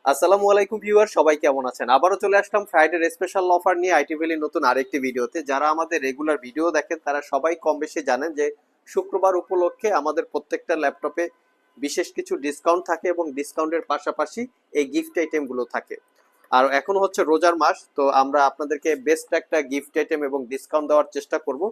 আসসালামু আলাইকুম ভিউয়ার, সবাই কেমন আছেন? আবারও চলে আসলাম ফ্রাইডের স্পেশাল অফার নিয়ে আইটি ভ্যালির নতুন আরেকটি ভিডিওতে। যারা আমাদের রেগুলার ভিডিও দেখেন তারা সবাই কম বেশি জানেন যে শুক্রবার উপলক্ষে আমাদের প্রত্যেকটা ল্যাপটপে বিশেষ কিছু ডিসকাউন্ট থাকে এবং ডিসকাউন্টের পাশাপাশি এই গিফট আইটেমগুলো থাকে। আর এখন হচ্ছে রোজার মাস, তো আমরা আপনাদেরকে বেস্ট একটা গিফট আইটেম এবং ডিসকাউন্ট দেওয়ার চেষ্টা করব।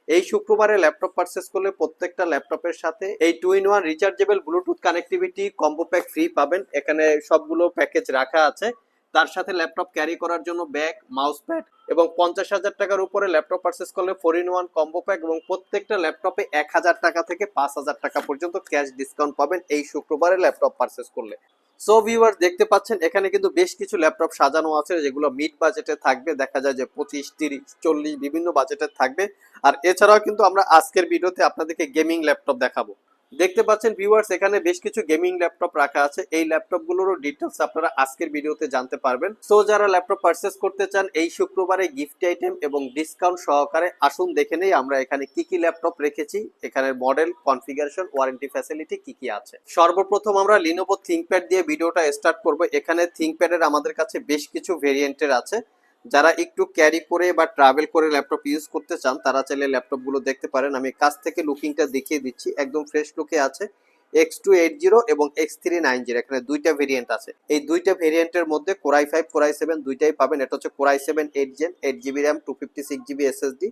এই শুক্রবারে ল্যাপটপ পারচেস করলে প্রত্যেকটা ল্যাপটপের সাথে এই 2-in-1 rechargeable Bluetooth connectivity combo pack free পাবেন। এখানে সবগুলো প্যাকেজ রাখা আছে। তার সাথে ল্যাপটপ ক্যারি করার জন্য ব্যাগ, মাউস প্যাড এবং 50,000 টাকার উপরে ল্যাপটপ পারচেস করলে 4-in-1 কম্বো প্যাক এবং প্রত্যেকটা ল্যাপটপে 1,000 টাকা থেকে 5,000 টাকা পর্যন্ত ক্যাশ ডিসকাউন্ট পাবেন এই শুক্রবারে ল্যাপটপ পারচেস করলে। সো ভিউয়ার, দেখতে পাচ্ছেন এখানে কিন্তু বেশ কিছু ল্যাপটপ সাজানো আছে যেগুলো মিড বাজেটে থাকবে। দেখা যায় যে 25, 30, 40 বিভিন্ন বাজেটের থাকবে। আর এছাড়াও কিন্তু আমরা আজকের ভিডিওতে আপনাদেরকে গেমিং ল্যাপটপ দেখাবো। দেখতে পাচ্ছেন ভিউয়ার্স, এখানে বেশ কিছু গেমিং ল্যাপটপ রাখা আছে। এই ল্যাপটপগুলোরও ডিটেলস আপনারা আজকের ভিডিওতে জানতে পারবেন। সো যারা ল্যাপটপ পারচেস করতে চান এই শুক্রবারে গিফট আইটেম এবং ডিসকাউন্ট সহকারে, আসুন দেখে নেই আমরা এখানে কি কি ল্যাপটপ রেখেছি, এখানে মডেল, কনফিগারেশন, ওয়ারেন্টি ফ্যাসিলিটি কি কি আছে। সর্বপ্রথম আমরা লিনোভো থিংকপ্যাড দিয়ে ভিডিওটা স্টার্ট করব। এখানে থিংকপ্যাডের আমাদের কাছে বেশ কিছু ভেরিয়েন্টের আছে। যারা একটু ক্যারি করে বা ট্রাভেল করে ল্যাপটপ ইউজ করতে চান তারা চাইলে ল্যাপটপগুলো দেখতে পারেন। আমি কাছ থেকে লুকিংটা দেখিয়ে দিচ্ছি, একদম ফ্রেশ লুকে আছে। X280 এবং X390 এখানে দুইটা ভেরিয়েন্ট আছে। এই দুইটা ভেরিয়েন্টের মধ্যে কোরাই 5, কোরাই 7 দুইটাই পাবেন। এটা হচ্ছে core i 7 8 gen, 8 GB RAM, 256 GB SSD,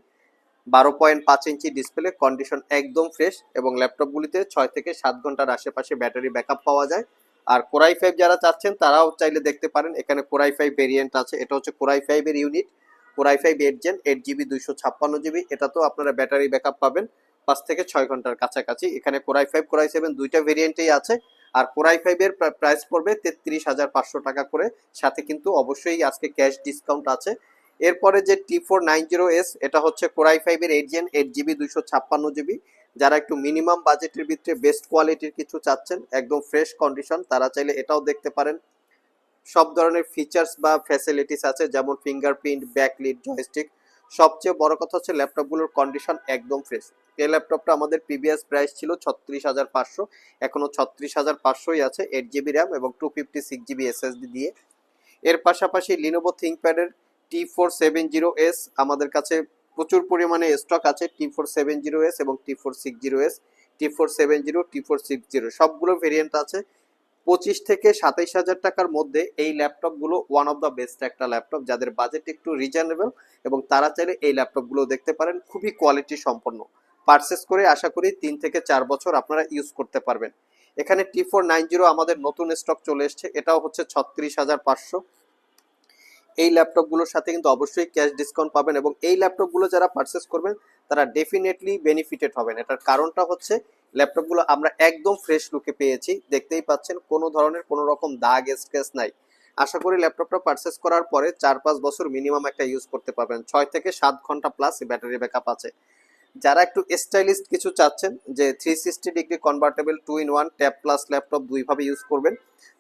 12.5 inch display, condition একদম ফ্রেশ এবং ল্যাপটপগুলিতে 6 থেকে 7 ঘন্টার আশেপাশে ব্যাটারি ব্যাকআপ পাওয়া যায়। আর কোরাই 5 যারা চাচ্ছেন তারাও চাইলে দেখতে পারেন, এখানে কোরাই 5 ভেরিয়েন্ট আছে। এটা হচ্ছে কোরাই 5 এর unit, core i 5 8 gen, 8 GB, 256 GB. এটা তো আপনারা ব্যাটারি ব্যাকআপ পাবেন 5 থেকে 6 ঘন্টার কাছাকাছি। এখানে কোরাই 5, কোরাই 7 দুইটা ভেরিয়েন্টেই আছে। আর কোরাই 5 এর প্রাইস পড়বে 33,500 টাকা করে, সাথে কিন্তু অবশ্যই আজকে ক্যাশ ডিসকাউন্ট আছে। এরপরে যে T490S, এটা হচ্ছে কোরাই 5 এর 8 জেন, 8 জিবি, 256 জিবি। যারা একটু মিনিমাম বাজেটের ভিতরে বেস্ট কোয়ালিটির কিছু চাচ্ছেন, একদম ফ্রেশ কন্ডিশন, তারা চাইলে এটাও দেখতে পারেন। সব ধরনের ফিচার্স বা ফ্যাসিলিটিস আছে, যেমন ফিঙ্গারপ্রিন্ট, ব্যাকলিট, জয়স্টিক। সবচেয়ে বড় কথা হচ্ছে ল্যাপটপগুলোর কন্ডিশন একদম ফ্রেশ। এই ল্যাপটপটা আমাদের প্রিভিয়াস প্রাইস ছিল 36,500, এখনো 36,500ই আছে, 8 জিবি র্যাম এবং 256 জিবি এসএসডি দিয়ে। এর পাশাপাশি লিনোভো থিংকপ্যাডের T470S আমাদের কাছে প্রচুর পরিমাণে স্টক আছে। T470S এবং T460S, T470, T460 সবগুলো ভেরিয়েন্ট আছে। 25 থেকে 27 হাজার টাকার মধ্যে এই ল্যাপটপগুলো ওয়ান অফ দ্য বেস্ট একটা ল্যাপটপ। যাদের বাজেট একটু রিজনেবল এবং তারা চাইলে এই ল্যাপটপগুলো দেখতে পারেন, খুবই কোয়ালিটি সম্পন্ন। পারচেস করে আশা করি 3 থেকে 4 বছর আপনারা ইউজ করতে পারবেন। এখানে T490 আমাদের নতুন স্টক চলে এসছে, এটাও হচ্ছে 36,500। এই ল্যাপটপগুলোর সাথে কিন্তু অবশ্যই ক্যাশ ডিসকাউন্ট পাবেন এবং এই ল্যাপটপগুলো যারা পারচেস করবেন তারা ডেফিনেটলি বেনিফিটেড হবেন। এটার কারণটা হচ্ছে ল্যাপটপগুলো আমরা একদম ফ্রেশ লুকে পেয়েছি, দেখতেই পাচ্ছেন কোনো ধরনের কোনো রকম দাগ স্ক্র্যাচ নাই। আশা করি ল্যাপটপটা পারচেস করার পরে 4-5 বছর মিনিমাম একটা ইউজ করতে পারবেন। 6 থেকে 7 ঘন্টা প্লাস ব্যাটারি ব্যাকআপ আছে। যারা একটু স্টাইলিশ কিছু চাচ্ছেন, যে 360 degree convertible 2-in-1 tab plus laptop দুইভাবে ইউজ করবেন,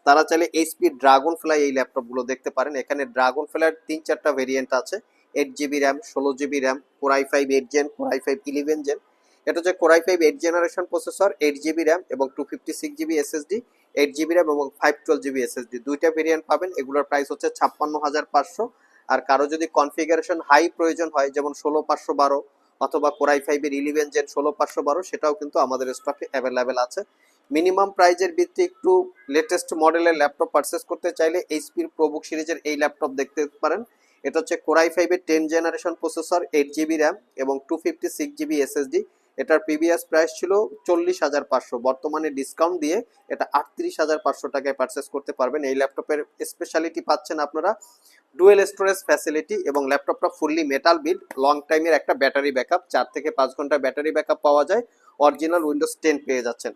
তারা চাইলে এইচপি ড্রাগন ফ্লাই এই ল্যাপটপগুলো দেখতে পারেন। এখানে ড্রাগন ফ্লাইয়ের 3-4টা ভেরিয়েন্ট আছে। 8 GB RAM, 16 GB RAM, core i 5 8 gen, core i 5 11 gen. এটা হচ্ছে core i 5 8 generation processor, 8 GB RAM এবং 256 জিবি এসএসডি, 8 জিবি র্যাম এবং 512 জিবি এসএসডি দুইটা ভেরিয়েন্ট পাবেন। এগুলোর প্রাইস হচ্ছে 56,500। আর কারো যদি কনফিগারেশন হাই প্রয়োজন হয়, যেমন 16512 অথবা কোরাই 5 এর 11 জেন 16512, সেটাও কিন্তু আমাদের স্টকে অ্যাভেলেবেল আছে। মিনিমাম প্রাইজের ভিত্তি একটু লেটেস্ট মডেলের ল্যাপটপ পারচেস করতে চাইলে এইচপির প্রোবুক সিরিজের এই ল্যাপটপ দেখতে পারেন। এটা হচ্ছে কোরাই 5 এর 10 জেনারেশন প্রসেসর, 8 জিবি র্যাম এবং 256 জিবি এসএসডি। এটার প্রিভিয়াস প্রাইস ছিল 40,500, বর্তমানে ডিসকাউন্ট দিয়ে এটা 38,500 টাকায় পারচেস করতে পারবেন। এই ল্যাপটপের স্পেশালিটি পাচ্ছেন আপনারা ডুয়েল স্টোরেজ ফ্যাসিলিটি এবং ল্যাপটপটা ফুললি মেটাল বিল্ড, লং টাইমের একটা ব্যাটারি ব্যাকআপ, 4 থেকে 5 ঘন্টা ব্যাটারি ব্যাকআপ পাওয়া যায়। অরিজিনাল উইন্ডোজ 10 পেয়ে যাচ্ছেন।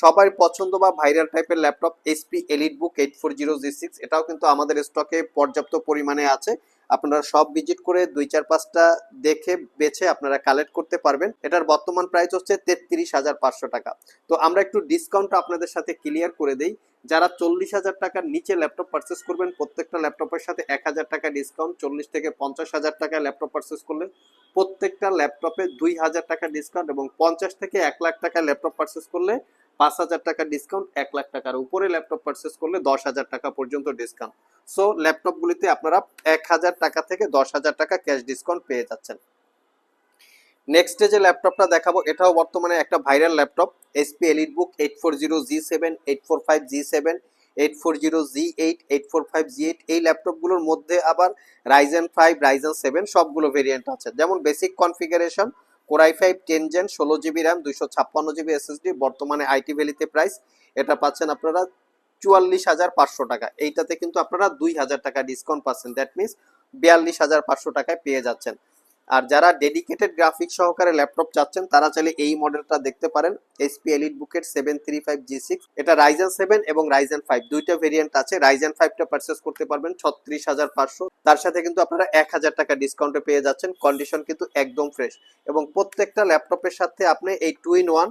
সবাই পছন্দ বা ভাইরাল টাইপের ল্যাপটপ এইচপি এলিটবুক 840G6, এটাও কিন্তু আমাদের স্টকে পর্যাপ্ত পরিমাণে আছে। আপনারা সব ভিজিট করে 2-4-5টা দেখে বেছে আপনারা কালেক্ট করতে পারবেন। এটার বর্তমান প্রাইস হচ্ছে 33,500 টাকা। তো আমরা একটু ডিসকাউন্ট আপনাদের সাথে ক্লিয়ার করে দেই। যারা 40,000 টাকার নিচে ল্যাপটপ পারচেস করবেন, প্রত্যেকটা ল্যাপটপের সাথে 1,000 টাকা ডিসকাউন্ট। 40 থেকে 50,000 টাকা ল্যাপটপ পারচেস করলে প্রত্যেকটা ল্যাপটপে 2,000 টাকা ডিসকাউন্ট এবং 50 থেকে 1 লাখ টাকা ল্যাপটপ পারচেস করলে 5,000 টাকা ডিসকাউন্ট, 1 লাখ টাকার উপরে ল্যাপটপ পারচেস করলে 10,000 টাকা পর্যন্ত ডিসকাউন্ট। সো ল্যাপটপগুলিতে আপনারা 1,000 টাকা থেকে 10,000 টাকা ক্যাশ ডিসকাউন্ট পেয়ে যাচ্ছেন। নেক্সট যে ল্যাপটপটা দেখাবো এটাও বর্তমানে একটা viral laptop, SP EliteBook 840G7, 845G7, 840Z8, 845Z8। এই ল্যাপটপগুলোর মধ্যে আবার রাইজেন 5, রাইজেন 7 সবগুলো ভেরিয়েন্ট আছে। যেমন basic configuration core i 5 10 gen, 16GB RAM, 256GB SSD. বর্তমানে আইটি ভ্যালিতে প্রাইস এটা পাচ্ছেন আপনারা 44,500 টাকা। এইটাতে কিন্তু আপনারা 2,000 টাকা ডিসকাউন্ট পাচ্ছেন, দ্যাট মিনস 42,500 টাকায় পেয়ে যাচ্ছেন। আর যারা ডেডিকেটেড গ্রাফিক্স সহকারে ল্যাপটপ চাচ্ছেন তারা চাইলে এই মডেলটা দেখতে পারেন, এসপি এলিটবুকের 735G6। এটা রাইজেন 7 এবং রাইজেন 5 দুইটা ভেরিয়েন্ট আছে। রাইজেন 5টা পারচেস করতে পারবেন 36,500, তার সাথে কিন্তু আপনারা 1,000 টাকা ডিসকাউন্টে পেয়ে যাচ্ছেন। কন্ডিশন কিন্তু একদম ফ্রেশ এবং প্রত্যেকটা ল্যাপটপের সাথে আপনি এই 2-in-1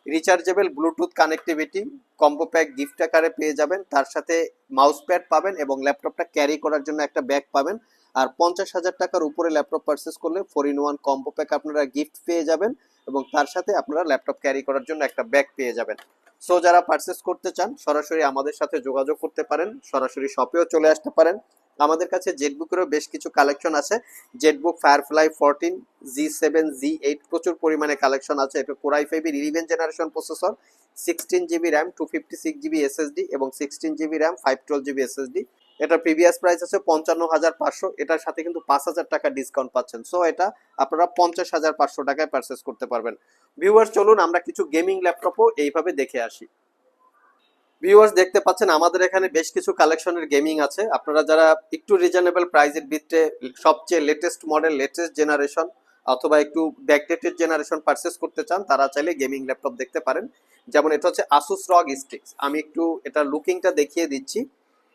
rechargeable Bluetooth connectivity combo pack gift আকারে পেয়ে যাবেন। তার সাথে মাউস প্যাড পাবেন এবং ল্যাপটপটা ক্যারি করার জন্য একটা ব্যাগ পাবেন। আর 50,000 টাকার উপরে ল্যাপটপ পারচেস করলে 4-in-1 কম্বো প্যাক আপনারা গিফট পেয়ে যাবেন এবং তার সাথে আপনারা ল্যাপটপ ক্যারি করার জন্য একটা ব্যাগ পেয়ে যাবেন। সো যারা পারচেস করতে চান সরাসরি আমাদের সাথে যোগাযোগ করতে পারেন, সরাসরি শপেও চলে আসতে পারেন। আমাদের কাছে জেটবুকেরও বেশ কিছু কালেকশন আছে। জেটবুক ফায়ারফ্লাই 14, G7, Z8 প্রচুর পরিমাণে কালেকশন আছে। এটা কোরাই 5 এর 11 generation processor, 16GB RAM, 256GB SSD এবং 16GB র্যাম, 512GB এসএসডি। এটা প্রিভিয়াস প্রাইস আছে 55,500, এটার সাথে কিন্তু 5,000 টাকা ডিসকাউন্ট পাচ্ছেন। সো এটা আপনারা 50,500 টাকায় পারচেস করতে পারবেন। ভিউয়ার্স চলুন আমরা কিছু গেমিং ল্যাপটপও এইভাবে দেখে আসি। ভিউয়ার্স দেখতে পাচ্ছেন আমাদের এখানে বেশ কিছু কালেকশনের গেমিং আছে। আপনারা যারা একটু রিজনেবল প্রাইসের ভিতরে সবচেয়ে লেটেস্ট মডেল, লেটেস্ট জেনারেশন অথবা একটু ব্যাকডেটেড জেনারেশন পারচেস করতে চান তারা চাইলে গেমিং ল্যাপটপ দেখতে পারেন। যেমন এটা হচ্ছে আসুস রগ স্টিক্স, আমি একটু এটা লুকিংটা দেখিয়ে দিচ্ছি।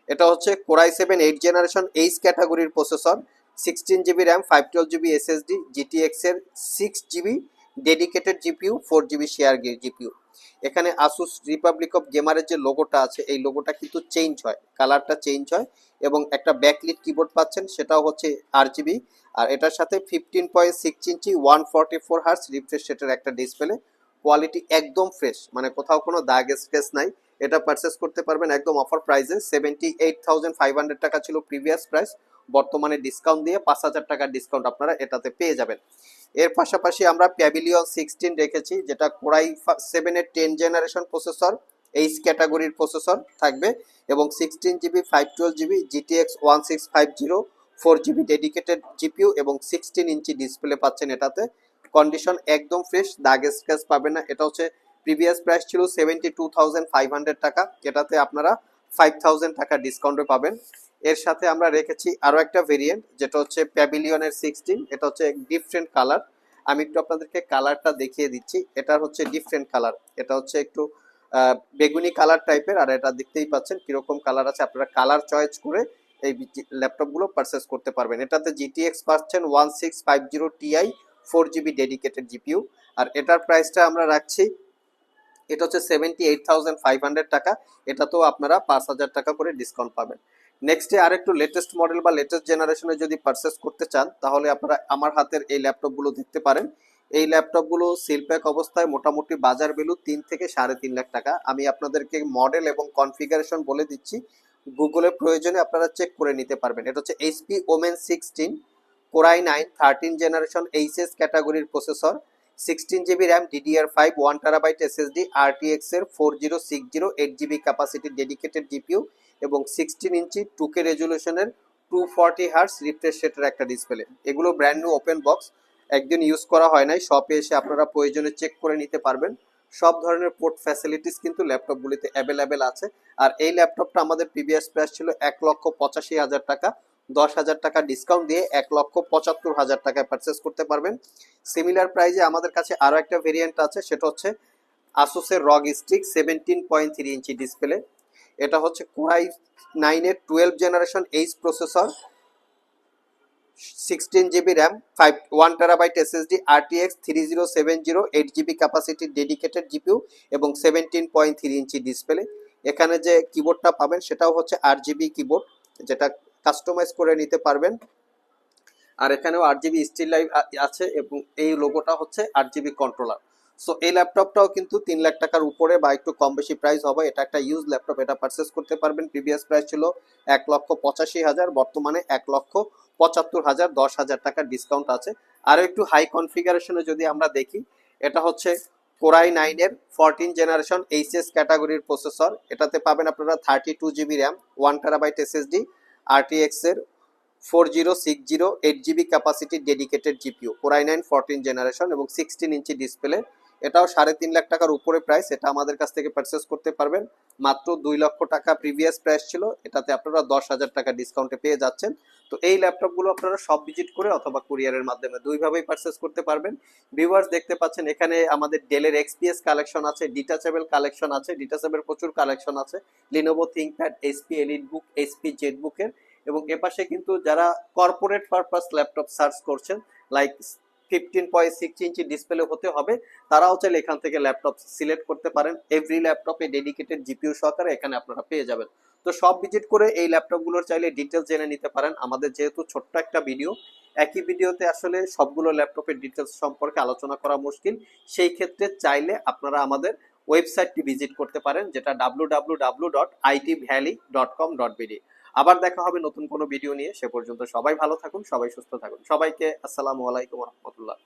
এটা হচ্ছে কোরাই 7 8 জেনারেশন এইচ ক্যাটাগরির processor, 16GB RAM, 512GB SSD, GTX এর 6GB dedicated GPU, 4GB share gear GPU. এখানে আসুস রিপাবলিক অফ গেমারের যে লোগোটা আছে এই লোগোটা কিন্তু চেঞ্জ হয়, কালারটা চেঞ্জ হয় এবং একটা ব্যাকলিট কিবোর্ড পাচ্ছেন সেটাও হচ্ছে RGB। আর এটার সাথে 15.6 ইঞ্চি 144 Hz রিফ্রেশ রেটের একটা ডিসপ্লে। কোয়ালিটি একদম ফ্রেশ, মানে কোথাও কোনো দাগ স্ক্র্যাচ নাই। এটা পারচেস করতে পারবেন একদম অফার প্রাইসে। 78,500 টাকা ছিল প্রিভিয়াস প্রাইস, বর্তমানে ডিসকাউন্ট দিয়ে 5,000 টাকার ডিসকাউন্ট আপনারা এটাতে পেয়ে যাবেন। এর পাশাপাশি আমরা প্যাভিলিয়ন 16 রেখেছি, যেটা কোরাই 7 এর 10 জেনারেশন প্রসেসর, এইচ ক্যাটাগরির প্রসেসর থাকবে এবং 16GB 512GB GTX 1650, 4GB dedicated GPU এবং 16 ইঞ্চি ডিসপ্লে পাচ্ছেন এটাতে। কন্ডিশন একদম ফ্রেশ, দাগ স্ক্র্যাচ পাবে না। এটা হচ্ছে প্রিভিয়াস প্রাইস ছিল 72,500 টাকা, এটাতে আপনারা 5,000 টাকা ডিসকাউন্টে পাবেন। এর সাথে আমরা রেখেছি আরো একটা ভেরিয়েন্ট যেটা হচ্ছে প্যাভিলিয়নের 16। এটা হচ্ছে ডিফারেন্ট কালার, আমি একটু আপনাদেরকে কালারটা দেখিয়ে দিচ্ছি। এটা হচ্ছে ডিফারেন্ট কালার, এটা হচ্ছে একটু বেগুনি কালার টাইপের, আর এটা দেখতেই পাচ্ছেন কিরকম কালার আছে। আপনারা কালার চয়েস করে এই ল্যাপটপগুলো পারচেস করতে পারবেন। এটাতে GTX পাচ্ছেন 1650 Ti, 4GB ডেডিকেটেড জিপিইউ। আর এটার প্রাইসটা আমরা রাখছি, এটা হচ্ছে 78,500 টাকা, এটাতেও আপনারা 5,000 টাকা করে ডিসকাউন্ট পাবেন। নেক্সটে আর একটু লেটেস্ট মডেল বা লেটেস্ট জেনারেশনে যদি পারচেস করতে চান তাহলে আপনারা আমার হাতের এই ল্যাপটপগুলো দেখতে পারেন। এই ল্যাপটপগুলো সিলপ্যাক অবস্থায় মোটামুটি বাজার ভ্যালু 3 থেকে 3.5 লাখ টাকা। আমি আপনাদেরকে মডেল এবং কনফিগারেশন বলে দিচ্ছি, গুগলে প্রয়োজনে আপনারা চেক করে নিতে পারবেন। এটা হচ্ছে HP Omen 16, core i 9 13 generation HS ক্যাটাগরির processor, 16GB RAM, DDR5 1TB SSD, RTX এর 4060 8GB ক্যাপাসিটি ডেডিকেটেড জিপিইউ এবং 16 ইঞ্চি 2K রেজুলেশনের 240 Hz রিফ্রেশ রেটের একটা ডিসপ্লে। এগুলো ব্র্যান্ড নিউ ওপেন বক্স, একদিন ইউজ করা হয় নাই। শপে এসে আপনারা প্রয়োজনে চেক করে নিতে পারবেন। সব ধরনের পোর্ট ফ্যাসিলিটিস কিন্তু ল্যাপটপগুলিতে অ্যাভেলেবেল আছে। আর এই ল্যাপটপটা আমাদের প্রিভিয়াস প্রাইস ছিল 1,85,000 টাকা, 10,000 টাকা ডিসকাউন্ট দিয়ে 1,75,000 টাকায় পারচেস করতে পারবেন। সিমিলার প্রাইজে আমাদের কাছে আরও একটা ভেরিয়েন্ট আছে, সেটা হচ্ছে আসুসের রগ স্টিক 17.3 ইঞ্চি ডিসপ্লে। এটা হচ্ছে কোরাই 9 এর 12 generation H processor, 16GB RAM, 1TB SSD, RTX 3070 8GB capacity dedicated GPU এবং 17.3 ইঞ্চি ডিসপ্লে। এখানে যে কিবোর্ডটা পাবেন সেটাও হচ্ছে RGB কিবোর্ড, যেটা কাস্টমাইজ করে নিতে পারবেন। আর এখানেও RGB স্টিল লাইভ আছে এবং এই লোগোটা হচ্ছে RGB কন্ট্রোলার। সো এই ল্যাপটপটাও কিন্তু 3 লাখ টাকার উপরে বা একটু কম বেশি প্রাইস হবে। এটা একটা ইউজ ল্যাপটপ, এটা পারচেস করতে পারবেন। প্রিভিয়াস প্রাইস ছিল 1,85,000, বর্তমানে 1,75,000, 10,000 টাকার ডিসকাউন্ট আছে। আরো একটু হাই কনফিগারেশনে যদি আমরা দেখি, এটা হচ্ছে কোরাই 9 এর 14 জেনারেশন এইচএস ক্যাটাগরির প্রসেসর। এটাতে পাবেন আপনারা 32 GB RAM, 1 TB SSD, RTX এর 4060 8 GB capacity dedicated GPU, core i 9 14 generation এবং 16 ইঞ্চি ডিসপ্লে। এটাও 3.5 লাখ টাকার উপরে প্রাইস। এটা আমাদের কাছ থেকে পারচেস করতে পারবেন মাত্র 2 লক্ষ টাকা প্রিভিয়াস প্রাইস ছিল, এটাতে আপনারা 10,000 টাকা ডিসকাউন্টে পেয়ে যাচ্ছেন। তো এই ল্যাপটপগুলো আপনারা সব ভিজিট করে অথবা কুরিয়ারের মাধ্যমে দুইভাবেই পারচেস করতে পারবেন। ভিউয়ার্স দেখতে পাচ্ছেন এখানে আমাদের ডেলের এক্সপিএস কালেকশন আছে, ডিটাচেবল কালেকশন আছে, ডিটাচেবল প্রচুর কালেকশন আছে, Lenovo ThinkPad, HP EliteBook, HP জেটবুকের। এবং এপাশে কিন্তু যারা কর্পোরেট পারপাস ল্যাপটপ সার্চ করছেন, লাইক 15.6 ইঞ্চি ডিসপ্লে হতে হবে, তারাও চাইলে এখান থেকে ল্যাপটপ সিলেক্ট করতে পারেন। এভরি ল্যাপটপে ডেডিকেটেড জিপিইউ সহকারে এখানে আপনারা পেয়ে যাবেন। তো সব ভিজিট করে এই ল্যাপটপগুলোর চাইলে ডিটেলস জেনে নিতে পারেন। আমাদের যেহেতু ছোট্ট একটা ভিডিও, একই ভিডিওতে আসলে সবগুলো ল্যাপটপের ডিটেলস সম্পর্কে আলোচনা করা মুশকিল, সেই ক্ষেত্রে চাইলে আপনারা আমাদের ওয়েবসাইটটি ভিজিট করতে পারেন, যেটা www.itvalley.com.bd। আবার দেখা হবে নতুন কোনো ভিডিও নিয়ে। সে পর্যন্ত সবাই ভালো থাকুন, সবাই সুস্থ থাকুন। সবাইকে আসসালামু আলাইকুম ওয়া রাহমাতুল্লাহ।